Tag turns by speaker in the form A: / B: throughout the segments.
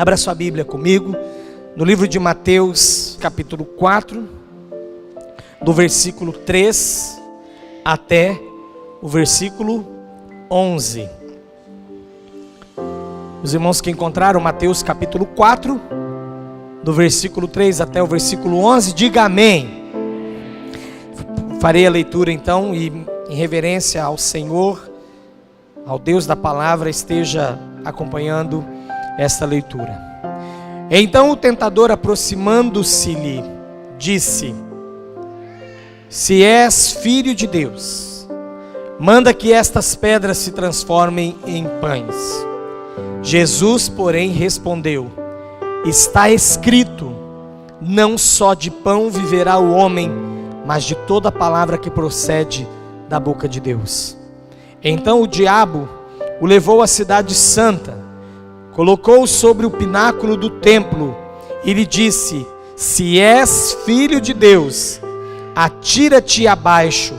A: Abra sua Bíblia comigo, no livro de Mateus, capítulo 4, do versículo 3 até o versículo 11. Os irmãos que encontraram Mateus capítulo 4, do versículo 3 até o versículo 11, diga amém. Farei a leitura então e em reverência ao Senhor, ao Deus da palavra, esteja acompanhando esta leitura. Então o tentador, aproximando-se-lhe, disse: Se és filho de Deus, manda que estas pedras se transformem em pães. Jesus, porém, respondeu: Está escrito, não só de pão viverá o homem, mas de toda palavra que procede da boca de Deus. Então o diabo o levou à cidade santa, colocou-o sobre o pináculo do templo e lhe disse: Se és filho de Deus, atira-te abaixo,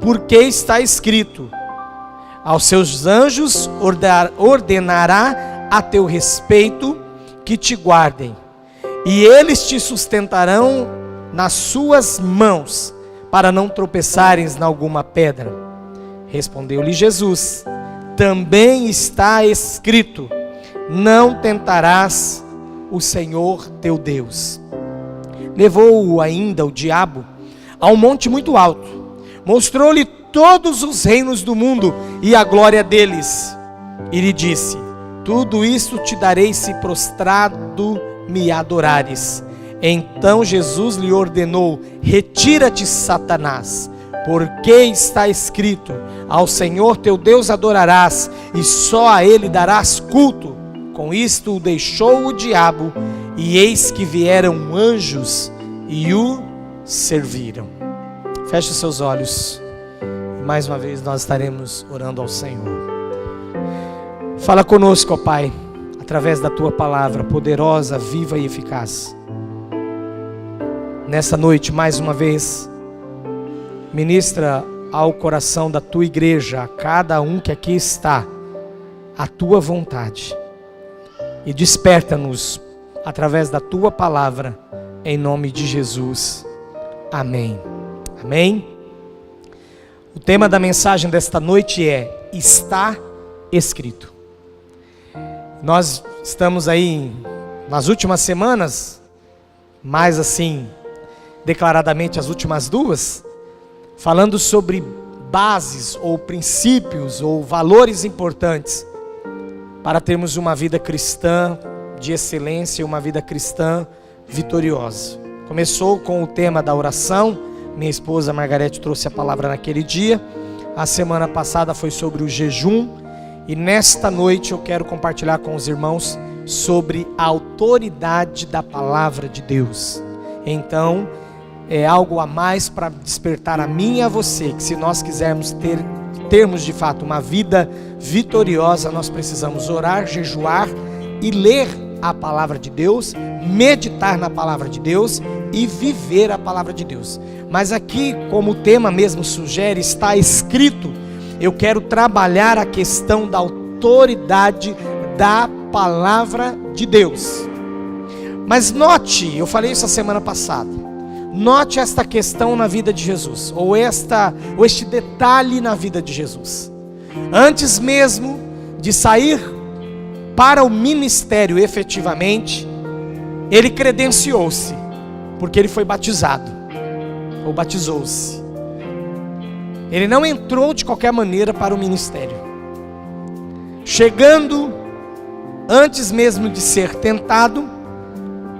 A: porque está escrito: Aos seus anjos ordenará a teu respeito que te guardem, e eles te sustentarão nas suas mãos, para não tropeçares em alguma pedra. Respondeu-lhe Jesus: Também está escrito: Não tentarás o Senhor teu Deus. Levou-o ainda o diabo a um monte muito alto, mostrou-lhe todos os reinos do mundo e a glória deles, e lhe disse: Tudo isso te darei se prostrado me adorares. Então Jesus lhe ordenou: Retira-te, Satanás, porque está escrito: Ao Senhor teu Deus adorarás, e só a Ele darás culto. Com isto o deixou o diabo, e eis que vieram anjos e o serviram. Feche os seus olhos. Mais uma vez nós estaremos orando ao Senhor. Fala conosco, ó Pai, através da Tua palavra poderosa, viva e eficaz. Nessa noite, mais uma vez, ministra ao coração da Tua igreja, a cada um que aqui está, a Tua vontade. E desperta-nos através da Tua palavra, em nome de Jesus. Amém. Amém. O tema da mensagem desta noite é: Está escrito. Nós estamos aí nas últimas semanas, mais assim, declaradamente as últimas duas, falando sobre bases ou princípios ou valores importantes para termos uma vida cristã de excelência, uma vida cristã vitoriosa. Começou com o tema da oração. Minha esposa Margarete trouxe a palavra naquele dia. A semana passada foi sobre o jejum. E nesta noite eu quero compartilhar com os irmãos sobre a autoridade da palavra de Deus. Então, é algo a mais para despertar a mim e a você, que se nós quisermos termos de fato uma vida vitoriosa, nós precisamos orar, jejuar e ler a palavra de Deus, meditar na palavra de Deus e viver a palavra de Deus. Mas aqui, como o tema mesmo sugere, está escrito. Eu quero trabalhar a questão da autoridade da palavra de Deus. Mas note, eu falei isso a semana passada, note esta questão na vida de Jesus, ou este detalhe na vida de Jesus. Antes mesmo de sair para o ministério efetivamente, ele credenciou-se, porque ele foi batizado, ou batizou-se. Ele não entrou de qualquer maneira para o ministério. Chegando, antes mesmo de ser tentado,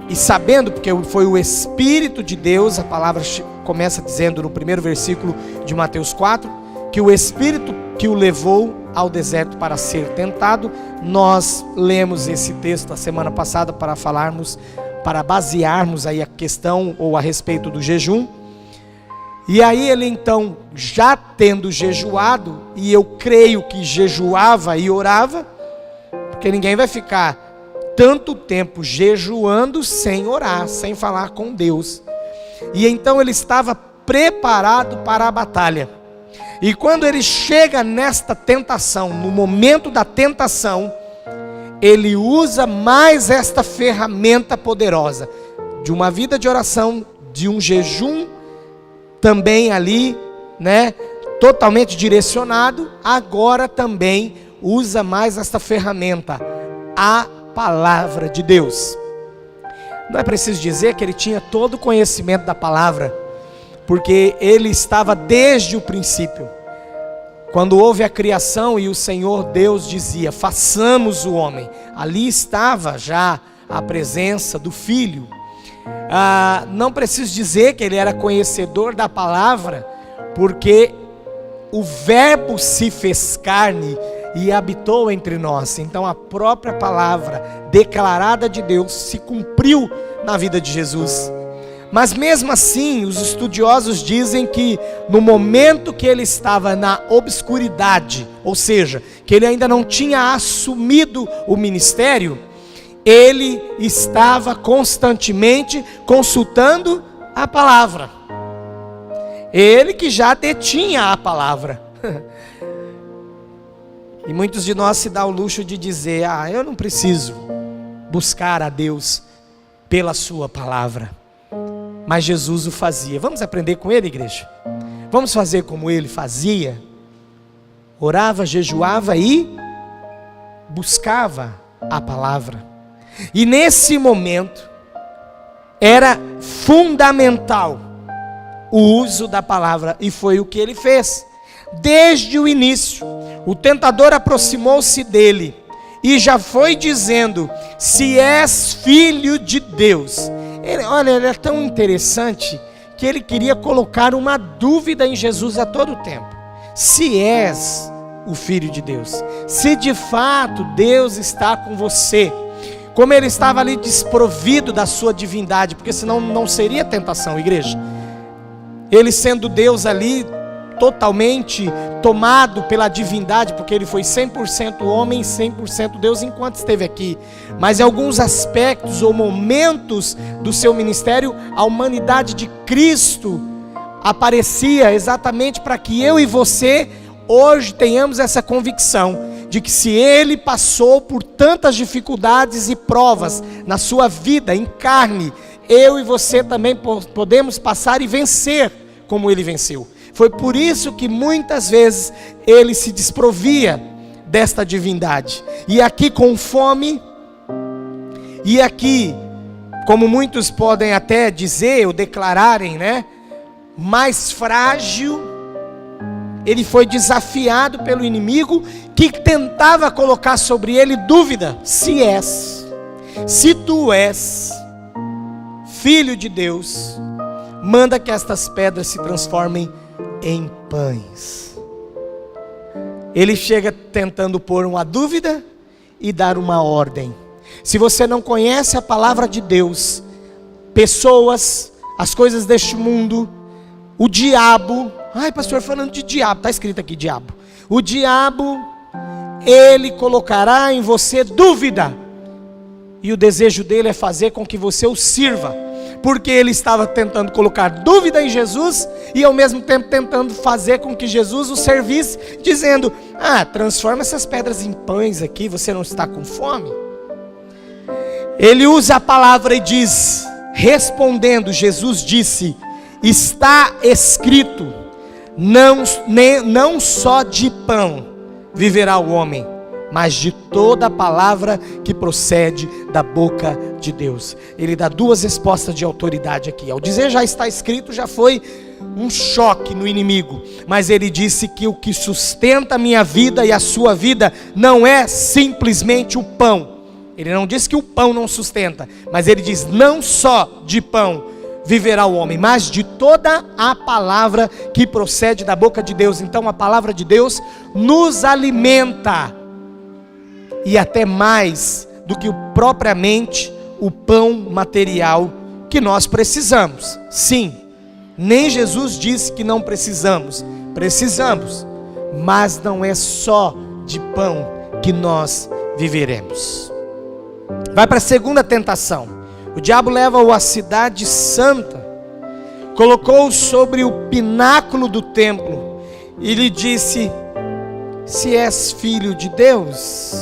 A: e sabendo, porque foi o Espírito de Deus, a palavra começa dizendo no primeiro versículo de Mateus 4, que o Espírito que o levou ao deserto para ser tentado. Nós lemos esse texto a semana passada para basearmos aí a questão ou a respeito do jejum. E aí ele então, já tendo jejuado, e eu creio que jejuava e orava, porque ninguém vai ficar tanto tempo jejuando sem orar, sem falar com Deus. E então ele estava preparado para a batalha. E quando ele chega nesta tentação, no momento da tentação, ele usa mais esta ferramenta poderosa de uma vida de oração, de um jejum também ali, né, totalmente direcionado. Agora também usa mais esta ferramenta, a palavra de Deus. Não é preciso dizer que ele tinha todo o conhecimento da palavra, porque ele estava desde o princípio. Quando houve a criação e o Senhor Deus dizia, façamos o homem, ali estava já a presença do Filho. Não preciso dizer que ele era conhecedor da palavra, porque o Verbo se fez carne e habitou entre nós. Então a própria palavra declarada de Deus se cumpriu na vida de Jesus. Mas mesmo assim, os estudiosos dizem que no momento que ele estava na obscuridade, ou seja, que ele ainda não tinha assumido o ministério, ele estava constantemente consultando a palavra. Ele que já detinha a palavra. E muitos de nós se dá o luxo de dizer, eu não preciso buscar a Deus pela sua palavra. Mas Jesus o fazia. Vamos aprender com ele, igreja? Vamos fazer como ele fazia? Orava, jejuava e buscava a palavra. E nesse momento era fundamental o uso da palavra, e foi o que ele fez. Desde o início, o tentador aproximou-se dele e já foi dizendo, se és filho de Deus. Ele é tão interessante que ele queria colocar uma dúvida em Jesus a todo tempo. Se és o Filho de Deus, se de fato Deus está com você, como ele estava ali desprovido da sua divindade, porque senão não seria tentação, igreja. Ele sendo Deus ali, totalmente tomado pela divindade, porque ele foi 100% homem, 100% Deus enquanto esteve aqui. Mas em alguns aspectos ou momentos do seu ministério, a humanidade de Cristo aparecia exatamente para que eu e você hoje tenhamos essa convicção de que se ele passou por tantas dificuldades e provas na sua vida em carne, eu e você também podemos passar e vencer como ele venceu. Foi por isso que muitas vezes ele se desprovia desta divindade. E aqui com fome, e aqui, como muitos podem até dizer ou declararem, né, mais frágil, ele foi desafiado pelo inimigo que tentava colocar sobre ele dúvida. Se tu és filho de Deus, manda que estas pedras se transformem em pães. Ele chega tentando pôr uma dúvida e dar uma ordem. Se você não conhece a palavra de Deus, pessoas, as coisas deste mundo, o diabo, pastor, falando de diabo, está escrito aqui diabo. O diabo, ele colocará em você dúvida, e o desejo dele é fazer com que você o sirva, porque ele estava tentando colocar dúvida em Jesus, e ao mesmo tempo tentando fazer com que Jesus o servisse, dizendo, transforma essas pedras em pães aqui, você não está com fome? Ele usa a palavra e diz, respondendo, Jesus disse, está escrito, não só de pão viverá o homem, mas de toda a palavra que procede da boca de Deus. Ele dá duas respostas de autoridade aqui. Ao dizer já está escrito, já foi um choque no inimigo, mas ele disse que o que sustenta a minha vida e a sua vida não é simplesmente o pão. Ele não disse que o pão não sustenta, mas ele diz, não só de pão viverá o homem, mas de toda a palavra que procede da boca de Deus. Então a palavra de Deus nos alimenta, e até mais do que propriamente o pão material que nós precisamos. Sim, nem Jesus disse que não precisamos, mas não é só de pão que nós viveremos. Vai para a segunda tentação. O diabo leva-o à cidade santa, colocou-o sobre o pináculo do templo e lhe disse, se és filho de Deus,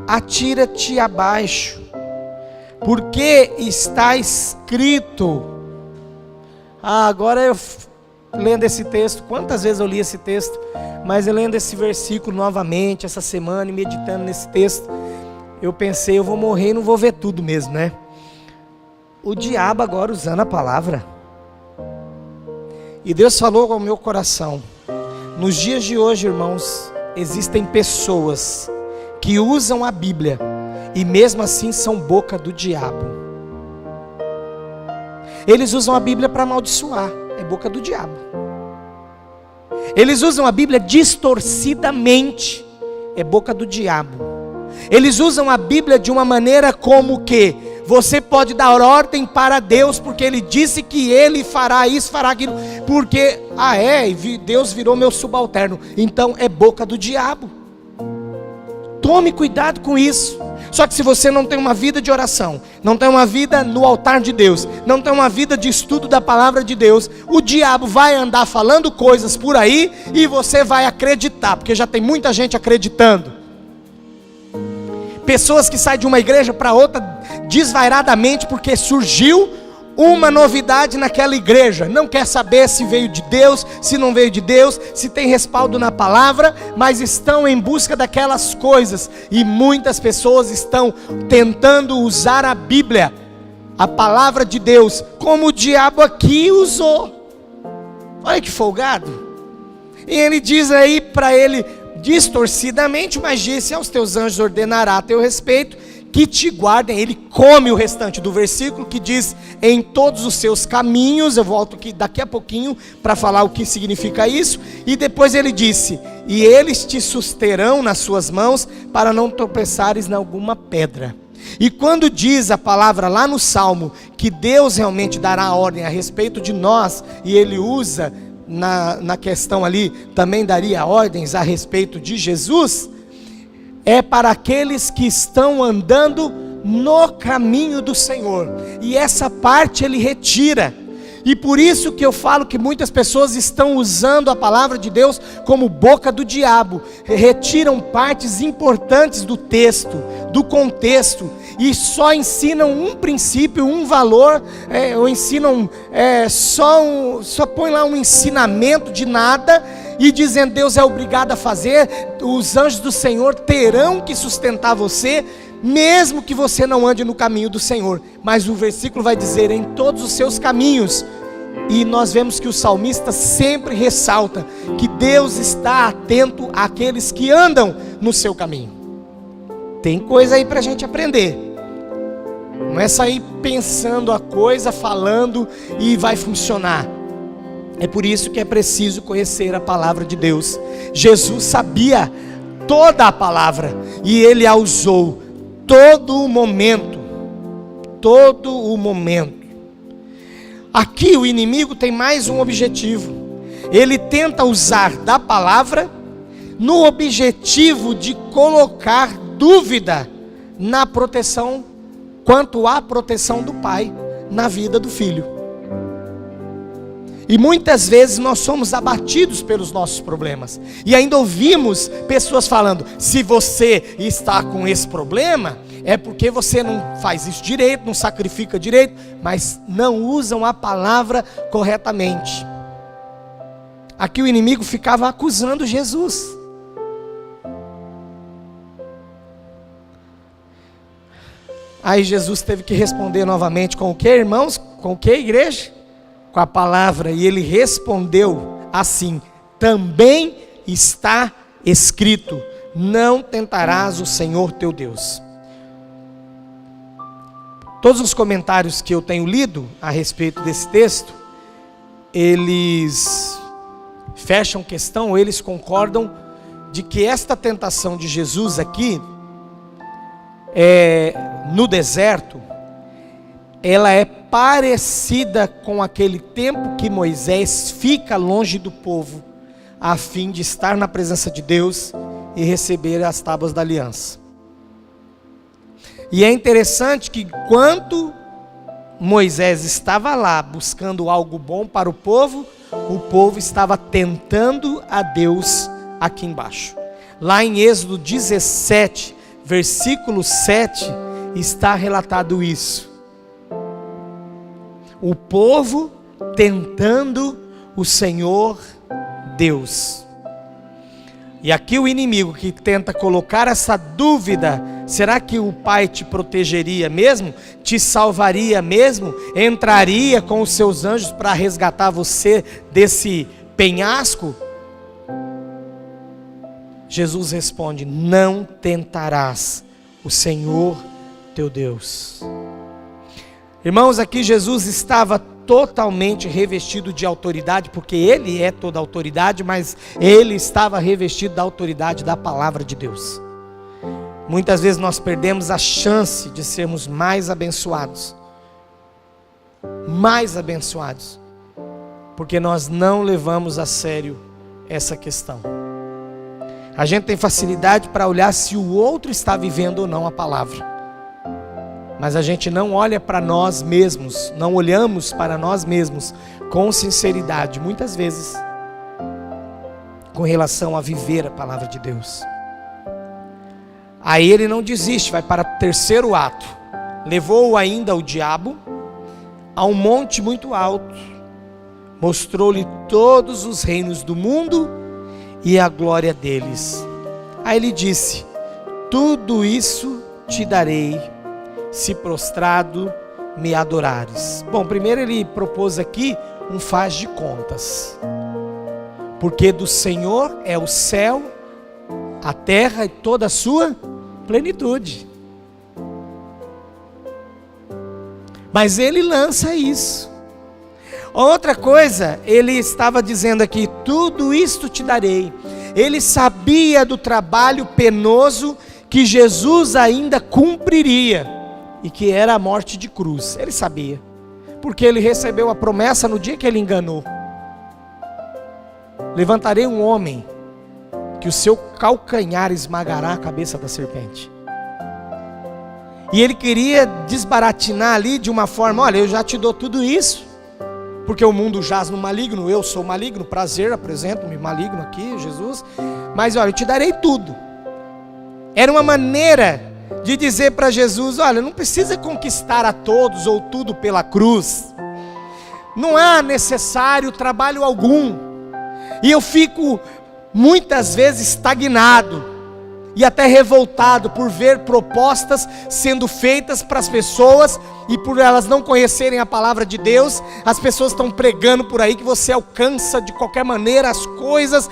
A: atira-te abaixo, porque está escrito. Agora eu lendo esse texto, quantas vezes eu li esse texto, mas eu lendo esse versículo novamente essa semana e meditando nesse texto, eu pensei, eu vou morrer e não vou ver tudo mesmo, né? O diabo agora usando a palavra. E Deus falou ao meu coração, nos dias de hoje, irmãos, existem pessoas que usam a Bíblia e mesmo assim são boca do diabo. Eles usam a Bíblia para amaldiçoar, é boca do diabo. Eles usam a Bíblia distorcidamente, é boca do diabo. Eles usam a Bíblia de uma maneira como que você pode dar ordem para Deus, porque Ele disse que Ele fará isso, fará aquilo, porque, Deus virou meu subalterno, então é boca do diabo. Tome cuidado com isso. Só que se você não tem uma vida de oração, não tem uma vida no altar de Deus, não tem uma vida de estudo da palavra de Deus, o diabo vai andar falando coisas por aí e você vai acreditar, porque já tem muita gente acreditando. Pessoas que saem de uma igreja para outra desvairadamente porque surgiu uma novidade naquela igreja, não quer saber se veio de Deus, se não veio de Deus, se tem respaldo na palavra, mas estão em busca daquelas coisas, e muitas pessoas estão tentando usar a Bíblia, a palavra de Deus, como o diabo aqui usou. Olha que folgado. E ele diz aí para ele, distorcidamente, mas disse: aos teus anjos ordenará a teu respeito, que te guardem. Ele come o restante do versículo, que diz: em todos os seus caminhos. Eu volto aqui daqui a pouquinho para falar o que significa isso. E depois ele disse: e eles te susterão nas suas mãos, para não tropeçares em alguma pedra. E quando diz a palavra lá no Salmo, que Deus realmente dará ordem a respeito de nós, e ele usa na questão ali, também daria ordens a respeito de Jesus, é para aqueles que estão andando no caminho do Senhor. E essa parte ele retira. E por isso que eu falo que muitas pessoas estão usando a palavra de Deus como boca do diabo. Retiram partes importantes do texto, do contexto, e só ensinam um princípio, um valor, ou ensinam só põe lá um ensinamento de nada, e dizendo: Deus é obrigado a fazer, os anjos do Senhor terão que sustentar você, mesmo que você não ande no caminho do Senhor. Mas o versículo vai dizer: em todos os seus caminhos. E nós vemos que o salmista sempre ressalta que Deus está atento àqueles que andam no seu caminho. Tem coisa aí para a gente aprender. Não é sair pensando a coisa, falando e vai funcionar. É por isso que é preciso conhecer a palavra de Deus. Jesus sabia toda a palavra e ele a usou todo o momento. Todo o momento. Aqui o inimigo tem mais um objetivo. Ele tenta usar da palavra no objetivo de colocar dúvida na proteção, quanto à proteção do pai na vida do filho. E muitas vezes nós somos abatidos pelos nossos problemas. E ainda ouvimos pessoas falando: se você está com esse problema, é porque você não faz isso direito, não sacrifica direito, mas não usam a palavra corretamente. Aqui o inimigo ficava acusando Jesus. Aí Jesus teve que responder novamente com o que, irmãos? Com o que, igreja? Com a palavra. E ele respondeu assim: também está escrito: não tentarás o Senhor teu Deus. Todos os comentários que eu tenho lido a respeito desse texto, eles fecham questão, eles concordam de que esta tentação de Jesus aqui, no deserto, ela é parecida com aquele tempo que Moisés fica longe do povo, a fim de estar na presença de Deus e receber as tábuas da aliança. E é interessante que quando Moisés estava lá buscando algo bom para o povo estava tentando a Deus aqui embaixo. Lá em Êxodo 17, versículo 7, está relatado isso. O povo tentando o Senhor Deus. E aqui o inimigo que tenta colocar essa dúvida: será que o Pai te protegeria mesmo? Te salvaria mesmo? Entraria com os seus anjos para resgatar você desse penhasco? Jesus responde: não tentarás o Senhor teu Deus. Irmãos, aqui Jesus estava totalmente revestido de autoridade, porque Ele é toda autoridade, mas Ele estava revestido da autoridade da palavra de Deus. Muitas vezes nós perdemos a chance de sermos mais abençoados, porque nós não levamos a sério essa questão. A gente tem facilidade para olhar se o outro está vivendo ou não a palavra, mas a gente não olha para nós mesmos, não olhamos para nós mesmos com sinceridade, muitas vezes, com relação a viver a palavra de Deus. Aí ele não desiste, vai para o terceiro ato. Levou-o ainda o diabo a um monte muito alto, mostrou-lhe todos os reinos do mundo e a glória deles. Aí ele disse: tudo isso te darei, se prostrado me adorares. Bom, primeiro ele propôs aqui um faz de contas, porque do Senhor é o céu, a terra e toda a sua plenitude. Mas ele lança isso. Outra coisa, ele estava dizendo aqui: tudo isto te darei. Ele sabia do trabalho penoso que Jesus ainda cumpriria, e que era a morte de cruz. Ele sabia, porque ele recebeu a promessa no dia que ele enganou: levantarei um homem que o seu calcanhar esmagará a cabeça da serpente. E ele queria desbaratinar ali de uma forma: olha, eu já te dou tudo isso, porque o mundo jaz no maligno, eu sou maligno, prazer, apresento-me maligno aqui, Jesus, mas olha, eu te darei tudo. Era uma maneira de dizer para Jesus: olha, não precisa conquistar a todos ou tudo pela cruz, não há necessário trabalho algum. E eu fico muitas vezes estagnado e até revoltado por ver propostas sendo feitas para as pessoas, e por elas não conhecerem a palavra de Deus, as pessoas estão pregando por aí que você alcança de qualquer maneira as coisas,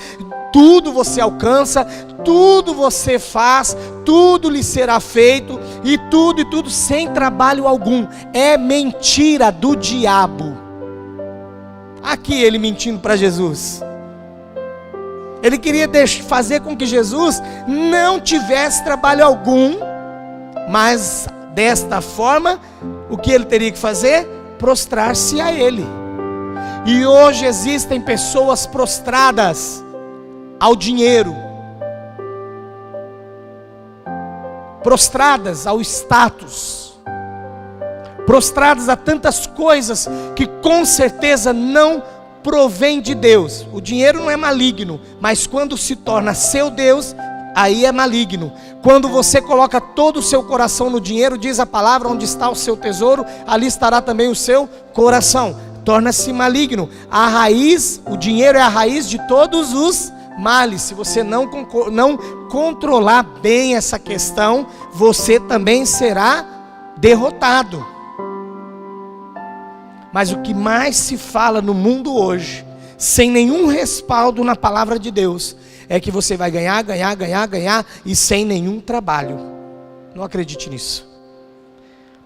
A: tudo você alcança, tudo você faz, tudo lhe será feito, e tudo sem trabalho algum. É mentira do diabo. Aqui ele mentindo para Jesus. Ele queria fazer com que Jesus não tivesse trabalho algum, mas desta forma, o que ele teria que fazer? Prostrar-se a ele. E hoje existem pessoas prostradas ao dinheiro, prostradas ao status, prostradas a tantas coisas que com certeza não provém de Deus. O dinheiro não é maligno, mas quando se torna seu Deus, aí é maligno. Quando você coloca todo o seu coração no dinheiro, diz a palavra: onde está o seu tesouro, ali estará também o seu coração. Torna-se maligno. A raiz, o dinheiro é a raiz de todos os males. Se você não controlar bem essa questão, você também será derrotado. Mas o que mais se fala no mundo hoje, sem nenhum respaldo na palavra de Deus, é que você vai ganhar e sem nenhum trabalho. Não acredite nisso,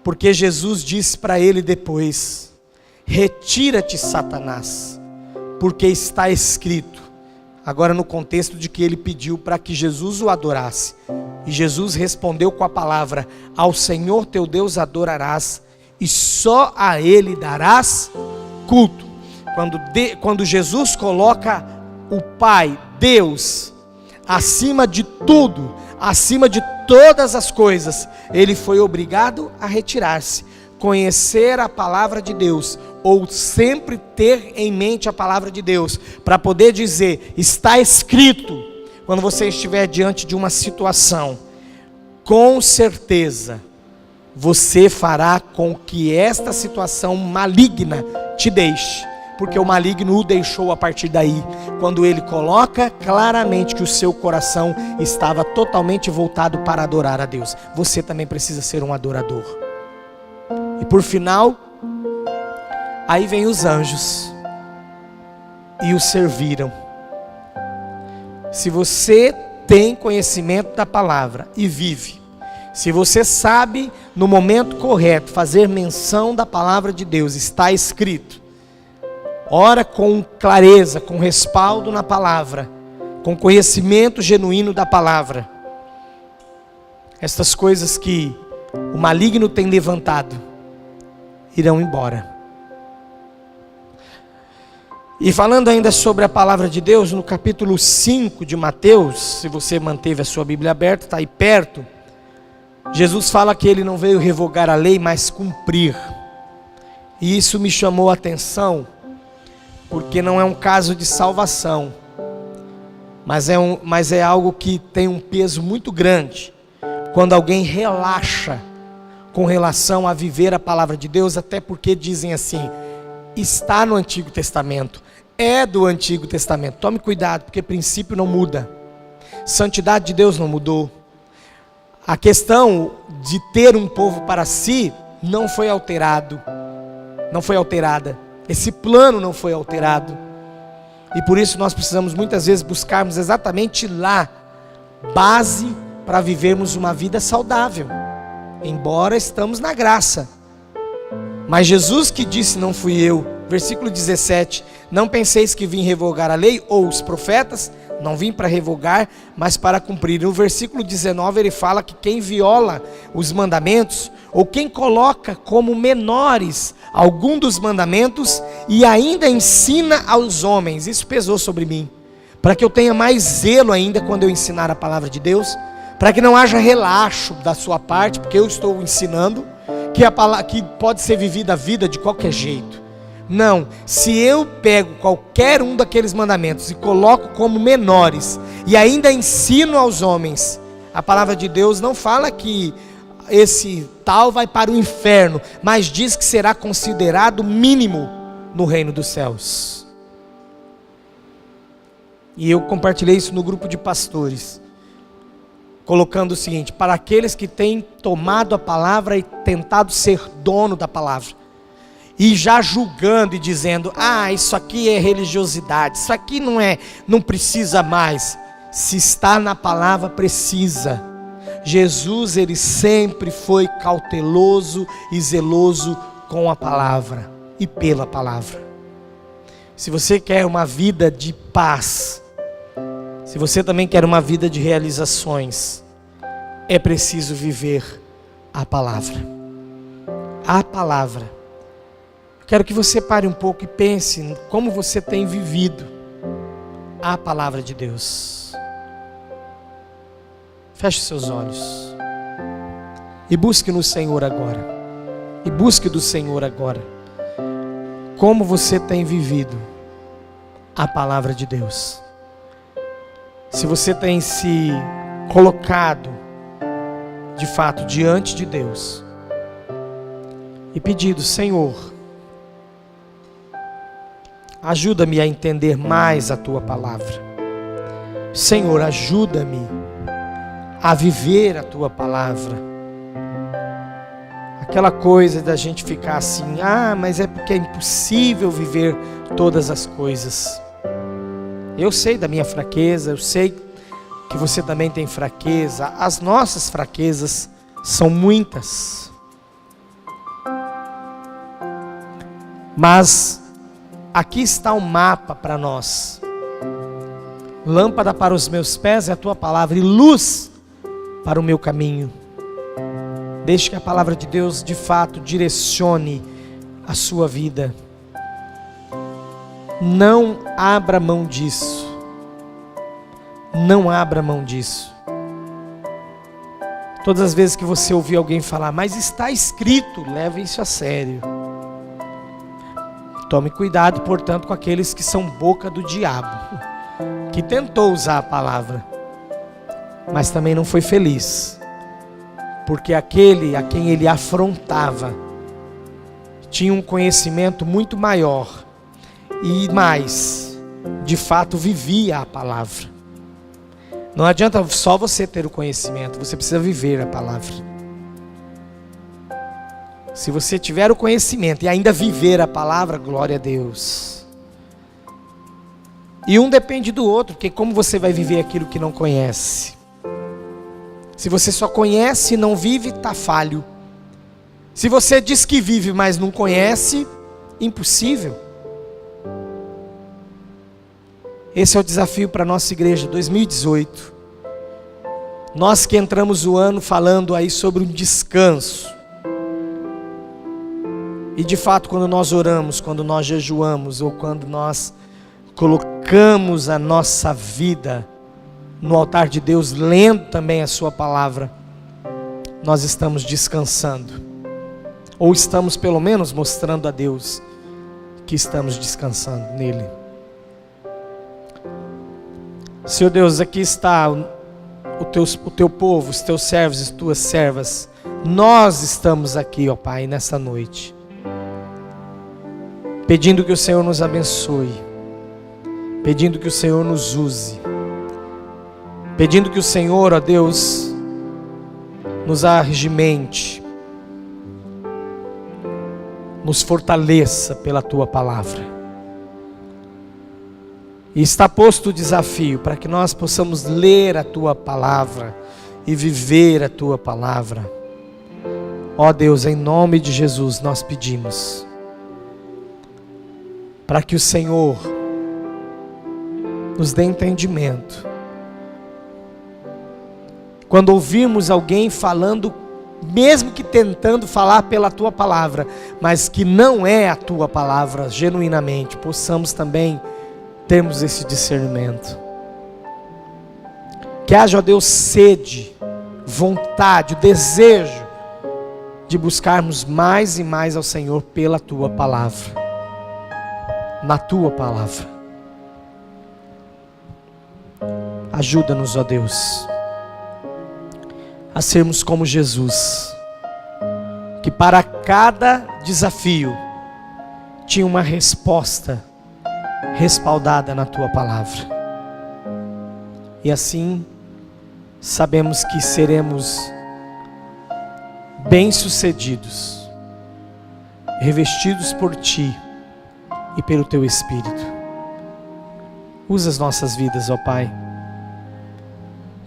A: porque Jesus disse para ele depois: retira-te, Satanás, porque está escrito. Agora no contexto de que ele pediu para que Jesus o adorasse, e Jesus respondeu com a palavra: ao Senhor teu Deus adorarás, e só a Ele darás culto. Quando Jesus coloca o Pai, Deus, acima de tudo, acima de todas as coisas, Ele foi obrigado a retirar-se. Conhecer a palavra de Deus, ou sempre ter em mente a palavra de Deus, para poder dizer: está escrito. Quando você estiver diante de uma situação com certeza você fará com que esta situação maligna te deixe, porque o maligno o deixou a partir daí, quando ele coloca claramente que o seu coração estava totalmente voltado para adorar a Deus. Você também precisa ser um adorador. E por final, aí vem os anjos e o serviram. Se você tem conhecimento da palavra e vive, se você sabe no momento correto fazer menção da palavra de Deus, está escrito, ora com clareza, com respaldo na palavra, com conhecimento genuíno da palavra, estas coisas que o maligno tem levantado irão embora. E falando ainda sobre a palavra de Deus, no capítulo 5 de Mateus, se você manteve a sua Bíblia aberta, está aí perto, Jesus fala que ele não veio revogar a lei, mas cumprir. E isso me chamou a atenção, porque não é um caso de salvação, mas é algo que tem um peso muito grande, quando alguém relaxa com relação a viver a palavra de Deus, até porque dizem assim, está no Antigo Testamento, é do Antigo Testamento. Tome cuidado, porque princípio não muda, santidade de Deus não mudou. A questão de ter um povo para si não foi alterada. Esse plano não foi alterado. E por isso nós precisamos muitas vezes buscarmos exatamente lá base para vivermos uma vida saudável. Embora estamos na graça. Mas Jesus que disse, não fui eu. Versículo 17, não penseis que vim revogar a lei ou os profetas, não vim para revogar, mas para cumprir. No versículo 19 ele fala que quem viola os mandamentos, ou quem coloca como menores algum dos mandamentos, e ainda ensina aos homens, isso pesou sobre mim, para que eu tenha mais zelo ainda quando eu ensinar a palavra de Deus, para que não haja relaxo da sua parte, porque eu estou ensinando, que pode ser vivida a vida de qualquer jeito. Não, se eu pego qualquer um daqueles mandamentos e coloco como menores, e ainda ensino aos homens, a palavra de Deus não fala que esse tal vai para o inferno, mas diz que será considerado mínimo no reino dos céus. E eu compartilhei isso no grupo de pastores, colocando o seguinte, para aqueles que têm tomado a palavra e tentado ser dono da palavra, e já julgando e dizendo, isso aqui é religiosidade, isso aqui não precisa mais. Se está na palavra, precisa. Jesus, ele sempre foi cauteloso e zeloso com a palavra e pela palavra. Se você quer uma vida de paz, se você também quer uma vida de realizações, é preciso viver a palavra. A palavra. Quero que você pare um pouco e pense em como você tem vivido a palavra de Deus. Feche seus olhos e busque no Senhor agora. E busque do Senhor agora como você tem vivido a palavra de Deus. Se você tem se colocado de fato diante de Deus e pedido, Senhor, ajuda-me a entender mais a Tua palavra. Senhor, ajuda-me a viver a Tua palavra. Aquela coisa da gente ficar assim, mas é porque é impossível viver todas as coisas. Eu sei da minha fraqueza, eu sei que você também tem fraqueza. As nossas fraquezas são muitas. Mas aqui está um mapa para nós. Lâmpada para os meus pés é a Tua palavra e luz para o meu caminho. Deixe que a palavra de Deus de fato direcione a sua vida. Não abra mão disso. Não abra mão disso. Todas as vezes que você ouvir alguém falar, mas está escrito, leve isso a sério. Tome cuidado, portanto, com aqueles que são boca do diabo, que tentou usar a palavra, mas também não foi feliz, porque aquele a quem ele afrontava tinha um conhecimento muito maior e mais, de fato vivia a palavra. Não adianta só você ter o conhecimento, você precisa viver a palavra. Se você tiver o conhecimento e ainda viver a palavra, glória a Deus. E um depende do outro, porque como você vai viver aquilo que não conhece? Se você só conhece e não vive, está falho. Se você diz que vive, mas não conhece, impossível. Esse é o desafio para a nossa igreja 2018. Nós que entramos o ano falando aí sobre um descanso. E de fato, quando nós oramos, quando nós jejuamos, ou quando nós colocamos a nossa vida no altar de Deus, lendo também a sua palavra, nós estamos descansando. Ou estamos pelo menos mostrando a Deus que estamos descansando nele. Senhor Deus, aqui está o teu povo, os teus servos e as tuas servas. Nós estamos aqui, ó Pai, nessa noite, pedindo que o Senhor nos abençoe, pedindo que o Senhor nos use, pedindo que o Senhor, ó Deus, nos arregimente, nos fortaleça pela tua palavra. E está posto o desafio para que nós possamos ler a tua palavra e viver a tua palavra. Ó Deus, em nome de Jesus nós pedimos para que o Senhor nos dê entendimento. Quando ouvirmos alguém falando, mesmo que tentando falar pela tua palavra, mas que não é a tua palavra genuinamente, possamos também termos esse discernimento. Que haja, ó Deus, sede, vontade, o desejo de buscarmos mais e mais ao Senhor pela tua palavra, na tua palavra. Ajuda-nos, ó Deus, a sermos como Jesus, que para cada desafio tinha uma resposta respaldada na tua palavra. E assim sabemos que seremos bem-sucedidos, revestidos por ti e pelo teu Espírito. Usa as nossas vidas, ó Pai.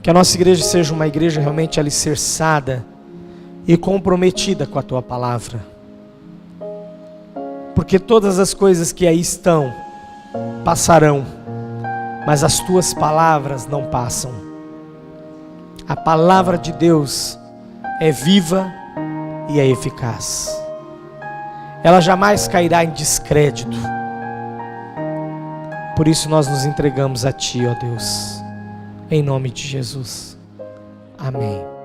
A: Que a nossa igreja seja uma igreja realmente alicerçada e comprometida com a tua palavra. Porque todas as coisas que aí estão passarão, mas as tuas palavras não passam. A palavra de Deus é viva e é eficaz. Ela jamais cairá em descrédito. Por isso nós nos entregamos a ti, ó Deus, em nome de Jesus. Amém.